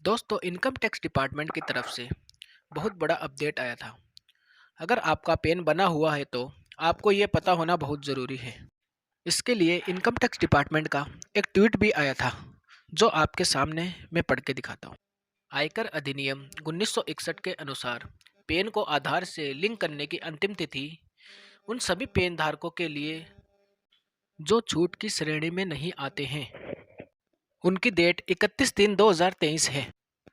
दोस्तों, income tax department की तरफ से बहुत बड़ा अपडेट आया था। अगर आपका पैन बना हुआ है तो आपको ये पता होना बहुत ज़रूरी है। इसके लिए इनकम टैक्स डिपार्टमेंट का एक ट्वीट भी आया था, जो आपके सामने मैं पढ़ के दिखाता हूँ। आयकर अधिनियम 1961 के अनुसार पैन को आधार से लिंक करने की अंतिम तिथि उन सभी पैन धारकों के लिए जो छूट की श्रेणी में नहीं आते हैं। उनकी डेट 31/3/2023 है।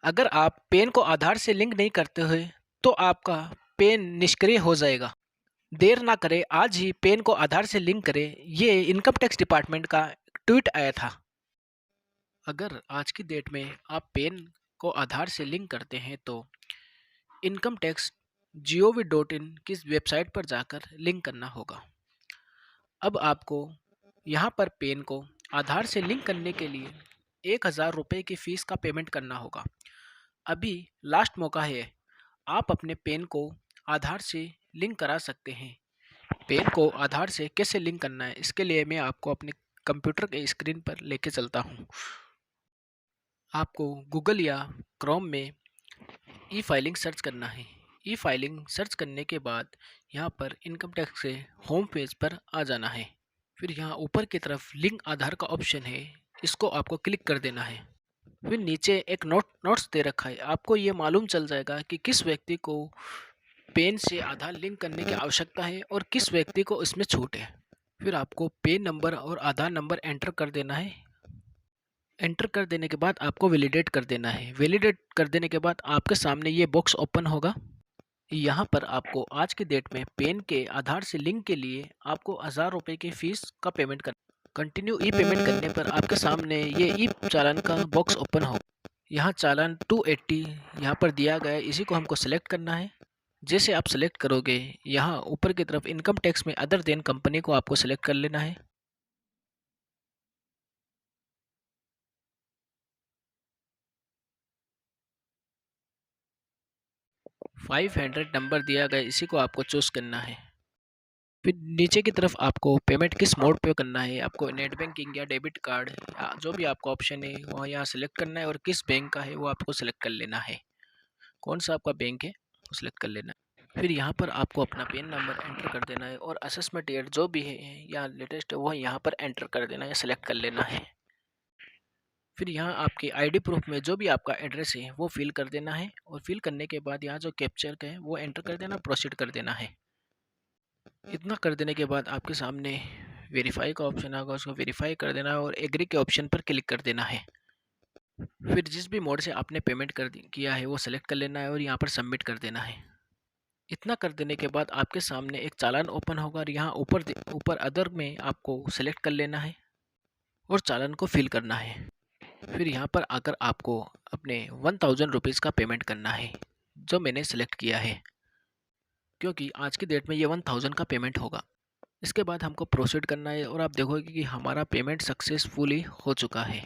अगर आप पैन को आधार से लिंक नहीं करते हुए तो आपका पैन निष्क्रिय हो जाएगा। देर ना करें, आज ही पैन को आधार से लिंक करें। ये इनकम टैक्स डिपार्टमेंट का ट्वीट आया था। अगर आज की डेट में आप पैन को आधार से लिंक करते हैं तो इनकम टैक्स gov.in की वेबसाइट पर जाकर लिंक करना होगा। अब आपको यहाँ पर पैन को आधार से लिंक करने के लिए 1,000 रुपये की फ़ीस का पेमेंट करना होगा। अभी लास्ट मौका है, आप अपने पैन को आधार से लिंक करा सकते हैं। पैन को आधार से कैसे लिंक करना है, इसके लिए मैं आपको अपने कंप्यूटर के स्क्रीन पर लेके चलता हूँ। आपको गूगल या क्रोम में ई फाइलिंग सर्च करना है। ई फाइलिंग सर्च करने के बाद यहाँ पर इनकम टैक्स के होम पेज पर आ जाना है। फिर यहाँ ऊपर की तरफ लिंक आधार का ऑप्शन है, इसको आपको क्लिक कर देना है। फिर नीचे एक नोट्स दे रखा है। आपको ये मालूम चल जाएगा कि किस व्यक्ति को पैन से आधार लिंक करने की आवश्यकता है और किस व्यक्ति को इसमें छूट है। फिर आपको पैन नंबर और आधार नंबर एंटर कर देना है। एंटर कर देने के बाद आपको वैलिडेट कर देना है। वैलिडेट कर देने के बाद आपके सामने ये बॉक्स ओपन होगा। यहाँ पर आपको आज की डेट में पैन के आधार से लिंक के लिए आपको 1,000 रुपये की फ़ीस का पेमेंट करना। कंटिन्यू ई पेमेंट करने पर आपके सामने ये ई चालान का बॉक्स ओपन हो। यहाँ चालान 280 यहाँ पर दिया गया है, इसी को हमको सेलेक्ट करना है। जैसे आप सेलेक्ट करोगे, यहाँ ऊपर की तरफ इनकम टैक्स में अदर देन कंपनी को आपको सेलेक्ट कर लेना है। 500 नंबर दिया गया, इसी को आपको चूज़ करना है। फिर नीचे की तरफ आपको पेमेंट किस मोड पे करना है, आपको नेट बैंकिंग या डेबिट कार्ड या जो भी आपका ऑप्शन है वह यहाँ सेलेक्ट करना है और किस बैंक का है वो आपको सेलेक्ट कर लेना है। कौन सा आपका बैंक है वो सेलेक्ट कर लेना है। फिर यहाँ पर आपको अपना पैन नंबर एंटर कर देना है और असेसमेंट डेट जो भी है या लेटेस्ट है वो यहाँ पर एंटर कर देना है, सेलेक्ट कर लेना है। फिर यहाँ आपके आईडी प्रूफ में जो भी आपका एड्रेस है वो फिल कर देना है और फिल करने के बाद यहाँ जो कैप्चर का है वो एंटर कर देना, प्रोसीड कर देना है। इतना कर देने के बाद आपके सामने वेरीफाई का ऑप्शन आएगा, उसको वेरीफाई कर देना है और एग्री के ऑप्शन पर क्लिक कर देना है। फिर जिस भी मोड से आपने पेमेंट किया है वो सेलेक्ट कर लेना है और यहाँ पर सबमिट कर देना है। इतना कर देने के बाद आपके सामने एक चालान ओपन होगा और यहाँ ऊपर ऊपर अदर में आपको सेलेक्ट कर लेना है और चालान को फिल करना है। फिर यहाँ पर आकर आपको अपने 1,000 रुपीज़ का पेमेंट करना है, जो मैंने सेलेक्ट किया है, क्योंकि आज की डेट में ये 1,000 का पेमेंट होगा। इसके बाद हमको प्रोसीड करना है और आप देखोगे कि हमारा पेमेंट सक्सेसफुली हो चुका है।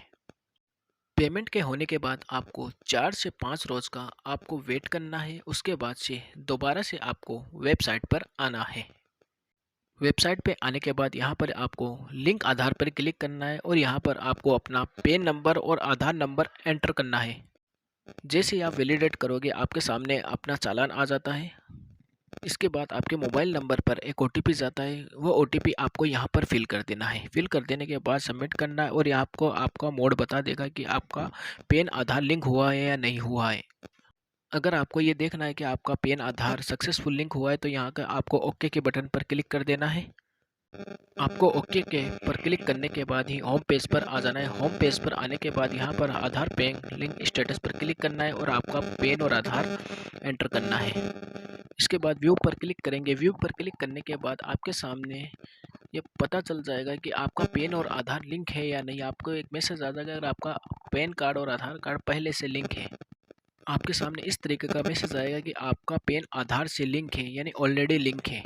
पेमेंट के होने के बाद आपको 4 से 5 रोज़ का आपको वेट करना है। उसके बाद से दोबारा से आपको वेबसाइट पर आना है। वेबसाइट पे आने के बाद यहाँ पर आपको लिंक आधार पर क्लिक करना है और यहाँ पर आपको अपना पैन नंबर और आधार नंबर एंटर करना है। जैसे ही आप वैलिडेट करोगे आपके सामने अपना चालान आ जाता है। इसके बाद आपके मोबाइल नंबर पर एक ओटीपी जाता है, वो ओटीपी आपको यहाँ पर फिल कर देना है। फिल कर देने के बाद सबमिट करना है और ये आपको आपका मोड बता देगा कि आपका पैन आधार लिंक हुआ है या नहीं हुआ है। अगर आपको ये देखना है कि आपका पैन आधार सक्सेसफुल लिंक हुआ है तो यहाँ का आपको ओके के बटन पर क्लिक कर देना है। आपको ओके के पर क्लिक करने के बाद ही होम पेज पर आ जाना है। होम पेज पर आने के बाद यहाँ पर आधार पैन लिंक स्टेटस पर क्लिक करना है और आपका पैन और आधार एंटर करना है। इसके बाद व्यू पर क्लिक करेंगे। व्यू पर क्लिक करने के बाद आपके सामने ये पता चल जाएगा कि आपका पैन और आधार लिंक है या नहीं। आपको एक मैसेज आ जाएगा अगर आपका पैन कार्ड और आधार कार्ड पहले से लिंक है। आपके सामने इस तरीके का मैसेज आएगा कि आपका पैन आधार से लिंक है, यानी ऑलरेडी लिंक है।